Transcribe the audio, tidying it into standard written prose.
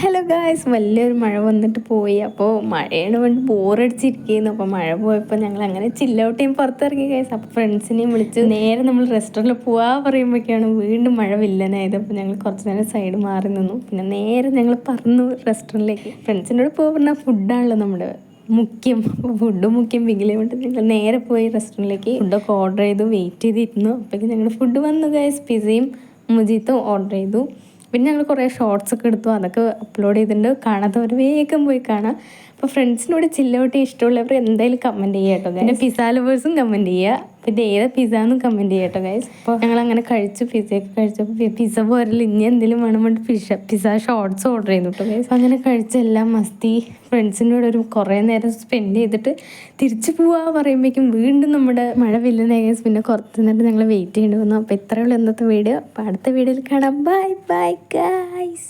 Hello guys, വലിയൊരു മഴ വന്നിട്ട് പോയി. അപ്പോൾ മഴയാണ് വേണ്ടി ബോറടിച്ചിരിക്കുന്നു. അപ്പോൾ മഴ പോയപ്പോൾ ഞങ്ങൾ അങ്ങനെ ചില്ലൗട്ട് ചെയ്യാൻ പുറത്തിറങ്ങി ഗായ്സ്. അപ്പോൾ ഫ്രണ്ട്സിനെയും വിളിച്ച് നേരെ നമ്മൾ റെസ്റ്റോറൻറ്റിൽ പോവാ പറയുമ്പോഴേക്കാണ് വീണ്ടും മഴ വില്ലനായത്. അപ്പോൾ ഞങ്ങൾ കുറച്ച് നേരം സൈഡ് മാറി നിന്നു. പിന്നെ നേരെ ഞങ്ങൾ പറന്നു റെസ്റ്റോറൻറ്റിലേക്ക്. ഫ്രണ്ട്സിൻ്റെ കൂടെ പോകാൻ പറഞ്ഞാൽ ഫുഡാണല്ലോ നമ്മുടെ മുഖ്യം. ഫുഡ് മുഖ്യം പിങ്കിലെ കൊണ്ട് ഞങ്ങൾ നേരെ പോയി റെസ്റ്റോറൻറ്റിലേക്ക് ഫുഡൊക്കെ ഓർഡർ ചെയ്തു. വെയിറ്റ് ചെയ്തിരുന്നു. അപ്പോഴേക്കും ഞങ്ങളുടെ ഫുഡ് വന്നു ഗായ്സ്. പിസയും മുജീത്തും ഓർഡർ ചെയ്തു. പിന്നെ ഞങ്ങൾ കുറേ ഷോർട്സ് ഒക്കെ എടുത്തു. അതൊക്കെ അപ്ലോഡ് ചെയ്തിട്ടുണ്ട്. കാണാത്തവർ വേഗം പോയി കാണാം. അപ്പോൾ ഫ്രണ്ട്സിനോട് ചില്ലൗട്ട് ഇഷ്ടമുള്ളവർ എന്തായാലും കമൻറ്റ് ചെയ്യുക കേട്ടോ. പിന്നെ പിസ്സ ലവേഴ്സും കമൻറ്റ് ചെയ്യുക. പിന്നെ ഏതാ പിസ്സ എന്നും കമൻറ്റ് ചെയ്യുക കേട്ടോ ഗൈസ്. അപ്പോൾ ഞങ്ങൾ അങ്ങനെ കഴിച്ചു. പിസ്സയൊക്കെ കഴിച്ചപ്പോൾ പിസ്സ പോരല്ല, ഇനി എന്തെങ്കിലും വേണം പറഞ്ഞിട്ട് പിസ്സ ഷോർട്സ് ഓർഡർ ചെയ്തു കേട്ടോ ഗൈസ്. അങ്ങനെ കഴിച്ച എല്ലാം മസ്തി ഫ്രണ്ട്സിനോട് ഒരു കുറേ നേരം സ്പെൻഡ് ചെയ്തിട്ട് തിരിച്ചു പോവാ പറയുമ്പോഴേക്കും വീണ്ടും നമ്മുടെ മഴ വില്ലനായി ഗൈസ്. പിന്നെ കുറച്ച് നേരം ഞങ്ങൾ വെയിറ്റ് ചെയ്യേണ്ടി വന്നു. അപ്പോൾ ഇത്രയുള്ള ഇന്നത്തെ വീഡിയോ. അപ്പോൾ അടുത്ത വീഡിയോയിൽ കാണാം. Bye bye guys.